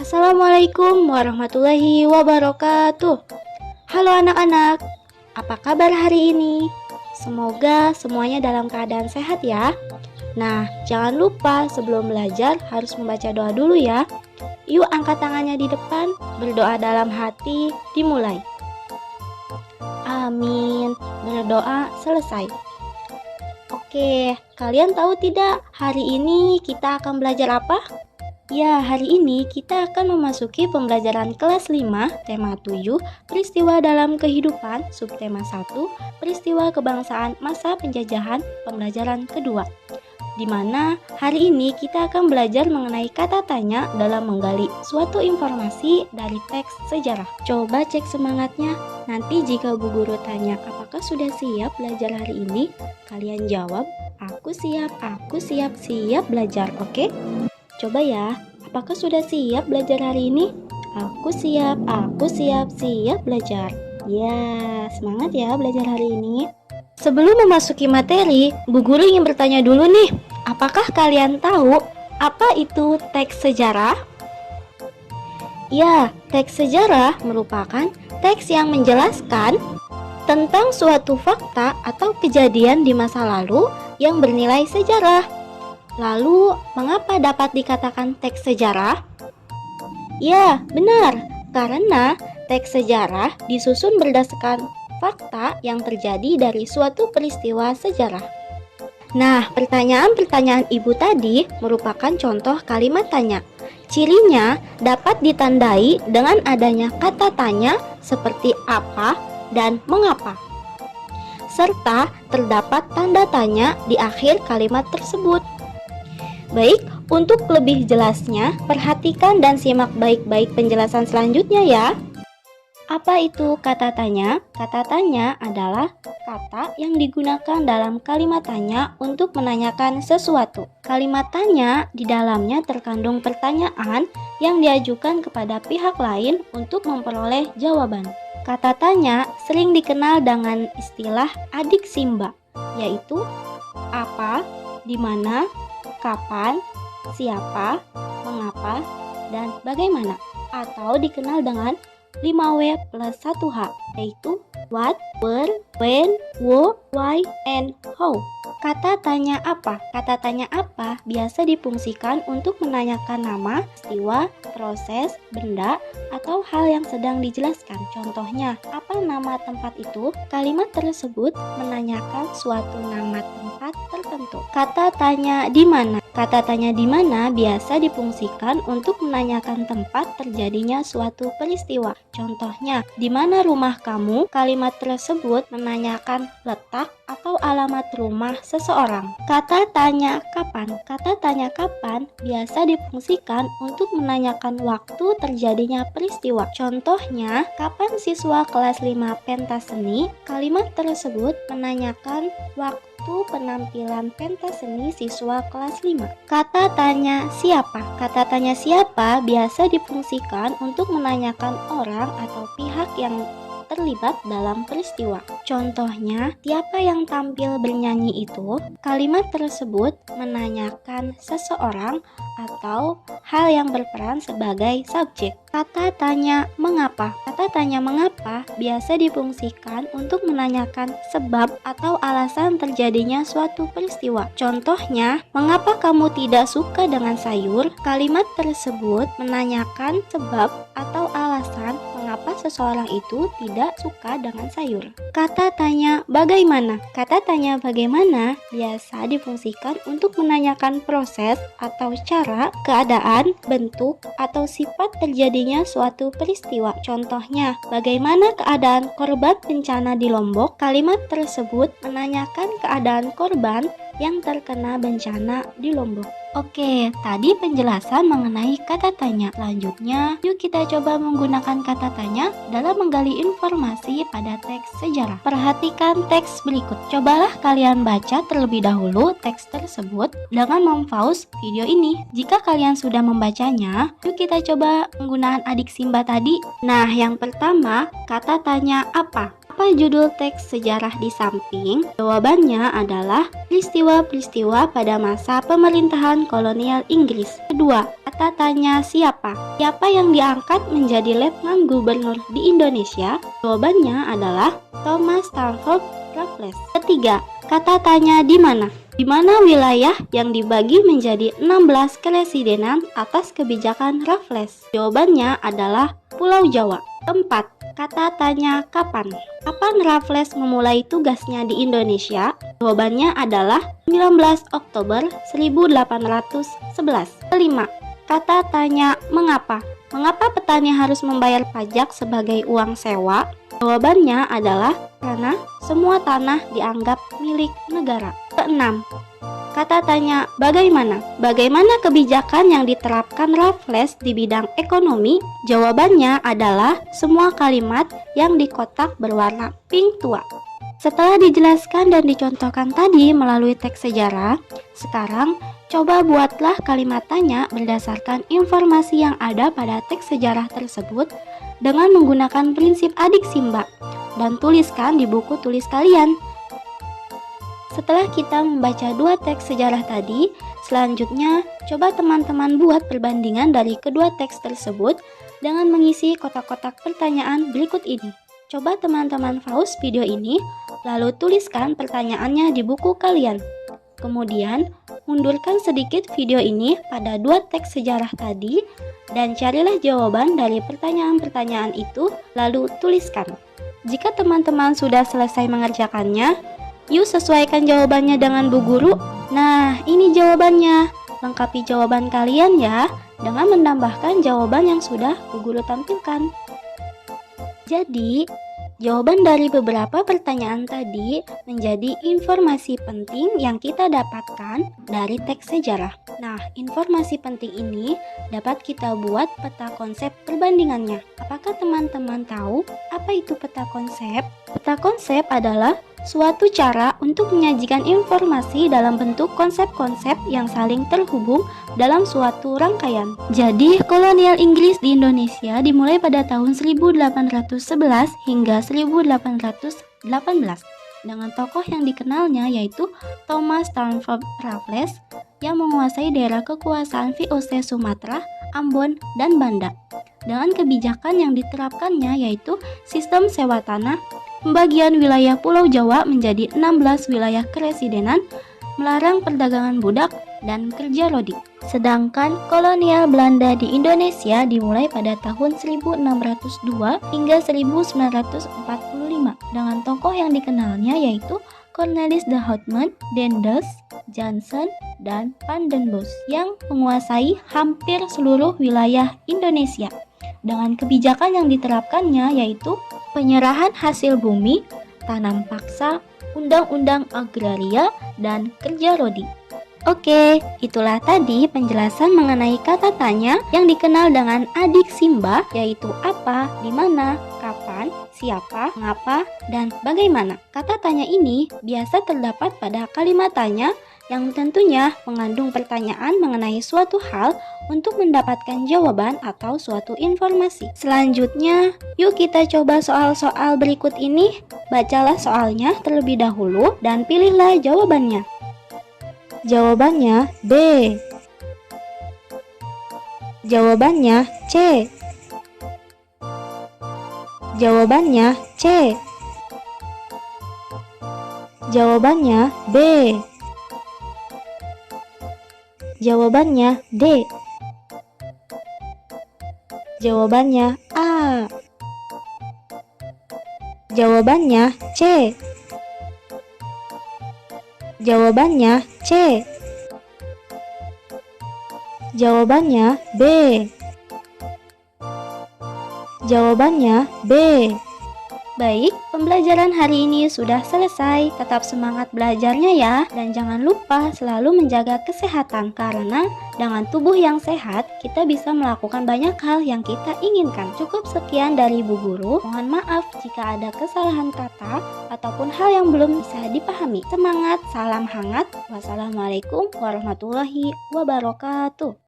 Assalamualaikum warahmatullahi wabarakatuh. Halo anak-anak, apa kabar hari ini? Semoga semuanya dalam keadaan sehat ya. Nah, jangan lupa sebelum belajar harus membaca doa dulu ya. Yuk angkat tangannya di depan, berdoa dalam hati, dimulai. Amin, berdoa selesai. Oke, kalian tahu tidak hari ini kita akan belajar apa? Ya, hari ini kita akan memasuki pembelajaran kelas 5, tema 7, peristiwa dalam kehidupan, subtema 1, peristiwa kebangsaan masa penjajahan, pembelajaran kedua. Di mana hari ini kita akan belajar mengenai kata tanya dalam menggali suatu informasi dari teks sejarah. Coba cek semangatnya. Nanti jika Bu Guru tanya, apakah sudah siap belajar hari ini? Kalian jawab, aku siap belajar, oke? Coba ya, apakah sudah siap belajar hari ini? Aku siap belajar. Ya, semangat ya belajar hari ini. Sebelum memasuki materi, Bu Guru ingin bertanya dulu nih, apakah kalian tahu apa itu teks sejarah? Ya, teks sejarah merupakan teks yang menjelaskan tentang suatu fakta atau kejadian di masa lalu yang bernilai sejarah. Lalu, mengapa dapat dikatakan teks sejarah? Ya, benar, karena teks sejarah disusun berdasarkan fakta yang terjadi dari suatu peristiwa sejarah. Nah, pertanyaan-pertanyaan Ibu tadi merupakan contoh kalimat tanya. Cirinya dapat ditandai dengan adanya kata tanya seperti apa dan mengapa. Serta terdapat tanda tanya di akhir kalimat tersebut. Baik, untuk lebih jelasnya, perhatikan dan simak baik-baik penjelasan selanjutnya ya. Apa itu kata tanya? Kata tanya adalah kata yang digunakan dalam kalimat tanya untuk menanyakan sesuatu. Kalimat tanya di dalamnya terkandung pertanyaan yang diajukan kepada pihak lain untuk memperoleh jawaban. Kata tanya sering dikenal dengan istilah adik simba, yaitu apa, di mana, kapan, siapa, mengapa, dan bagaimana, atau dikenal dengan 5W plus 1H, yaitu what, where, when, who, why, and how. Kata tanya apa? Kata tanya apa biasa difungsikan untuk menanyakan nama, peristiwa, proses, benda, atau hal yang sedang dijelaskan. Contohnya, apa nama tempat itu? Kalimat tersebut menanyakan suatu nama tempat tertentu. Kata tanya di mana? Kata tanya di mana biasa difungsikan untuk menanyakan tempat terjadinya suatu peristiwa. Contohnya, di mana rumah kamu? Kalimat tersebut menanyakan letak atau alamat rumah seseorang. Kata tanya kapan? Kata tanya kapan biasa difungsikan untuk menanyakan waktu terjadinya peristiwa. Contohnya, kapan siswa kelas 5 pentas seni? Kalimat tersebut menanyakan waktu penampilan pentas seni siswa kelas 5. Kata tanya siapa? Kata tanya siapa biasa difungsikan untuk menanyakan orang atau pihak yang terlibat dalam peristiwa. Contohnya, siapa yang tampil bernyanyi itu? Kalimat tersebut menanyakan seseorang atau hal yang berperan sebagai subjek. Kata tanya mengapa? Kata tanya mengapa biasa difungsikan untuk menanyakan sebab atau alasan terjadinya suatu peristiwa. Contohnya, mengapa kamu tidak suka dengan sayur? Kalimat tersebut menanyakan sebab atau alasan mengapa seseorang itu tidak suka dengan sayur. Kata tanya bagaimana? Kata tanya bagaimana biasa difungsikan untuk menanyakan proses atau cara, keadaan, bentuk, atau sifat terjadinya suatu peristiwa. Contohnya, bagaimana keadaan korban bencana di Lombok? Kalimat tersebut menanyakan keadaan korban yang terkena bencana di Lombok. Oke, tadi penjelasan mengenai kata tanya. Selanjutnya, yuk kita coba menggunakan kata tanya dalam menggali informasi pada teks sejarah. Perhatikan teks berikut. Cobalah kalian baca terlebih dahulu teks tersebut dengan mempause video ini. Jika kalian sudah membacanya, yuk kita coba menggunakan adik Simba tadi. Nah, yang pertama, kata tanya apa? Apa judul teks sejarah di samping? Jawabannya adalah peristiwa-peristiwa pada masa pemerintahan kolonial Inggris. Kedua, kata tanya siapa? Siapa yang diangkat menjadi letnan gubernur di Indonesia? Jawabannya adalah Thomas Stamford Raffles. Ketiga, kata tanya di mana? Di mana wilayah yang dibagi menjadi 16 keresidenan atas kebijakan Raffles? Jawabannya adalah Pulau Jawa. Keempat, kata tanya kapan? Kapan Raffles memulai tugasnya di Indonesia? Jawabannya adalah 19 Oktober 1811. Kelima, kata tanya mengapa? Mengapa petani harus membayar pajak sebagai uang sewa? Jawabannya adalah karena semua tanah dianggap milik negara. Keenam, kata tanya bagaimana? Bagaimana kebijakan yang diterapkan Raffles di bidang ekonomi? Jawabannya adalah semua kalimat yang di kotak berwarna pink tua. Setelah dijelaskan dan dicontohkan tadi melalui teks sejarah, sekarang coba buatlah kalimat tanya berdasarkan informasi yang ada pada teks sejarah tersebut dengan menggunakan prinsip adik simba dan tuliskan di buku tulis kalian. Setelah kita membaca dua teks sejarah tadi, selanjutnya coba teman-teman buat perbandingan dari kedua teks tersebut dengan mengisi kotak-kotak pertanyaan berikut ini. Coba teman-teman pause video ini, lalu tuliskan pertanyaannya di buku kalian. Kemudian, mundurkan sedikit video ini pada dua teks sejarah tadi dan carilah jawaban dari pertanyaan-pertanyaan itu, lalu tuliskan. Jika teman-teman sudah selesai mengerjakannya, yuk sesuaikan jawabannya dengan Bu Guru. Nah, ini jawabannya. Lengkapi jawaban kalian ya, dengan menambahkan jawaban yang sudah Bu Guru tampilkan. Jadi, jawaban dari beberapa pertanyaan tadi menjadi informasi penting yang kita dapatkan dari teks sejarah. Nah, informasi penting ini dapat kita buat peta konsep perbandingannya. Apakah teman-teman tahu apa itu peta konsep? Peta konsep adalah suatu cara untuk menyajikan informasi dalam bentuk konsep-konsep yang saling terhubung dalam suatu rangkaian. Jadi, kolonial Inggris di Indonesia dimulai pada tahun 1811 hingga 1818 dengan tokoh yang dikenalnya yaitu Thomas Stamford Raffles yang menguasai daerah kekuasaan VOC Sumatera, Ambon, dan Banda. Dengan kebijakan yang diterapkannya yaitu sistem sewa tanah, pembagian wilayah Pulau Jawa menjadi 16 wilayah keresidenan, melarang perdagangan budak, dan kerja rodi. Sedangkan kolonial Belanda di Indonesia dimulai pada tahun 1602 hingga 1945 dengan tokoh yang dikenalnya yaitu Cornelis de Houtman, Daendels, Jansen, dan Van den Bosch yang menguasai hampir seluruh wilayah Indonesia. Dengan kebijakan yang diterapkannya yaitu penyerahan hasil bumi, tanam paksa, undang-undang agraria, dan kerja rodi. Oke, itulah tadi penjelasan mengenai kata tanya yang dikenal dengan adik simba, yaitu apa, di mana, kapan, siapa, mengapa, dan bagaimana. Kata tanya ini biasa terdapat pada kalimat tanya yang tentunya mengandung pertanyaan mengenai suatu hal untuk mendapatkan jawaban atau suatu informasi. Selanjutnya, yuk kita coba soal-soal berikut ini. Bacalah soalnya terlebih dahulu dan pilihlah jawabannya. Jawabannya B. Jawabannya C. Jawabannya C. Jawabannya B. Jawabannya D. Jawabannya A. Jawabannya C. Jawabannya C. Jawabannya B. Jawabannya B. Baik, pembelajaran hari ini sudah selesai. Tetap semangat belajarnya ya, dan jangan lupa selalu menjaga kesehatan karena dengan tubuh yang sehat, kita bisa melakukan banyak hal yang kita inginkan. Cukup sekian dari Bu Guru. Mohon maaf jika ada kesalahan kata ataupun hal yang belum bisa dipahami. Semangat, salam hangat. Wassalamualaikum warahmatullahi wabarakatuh.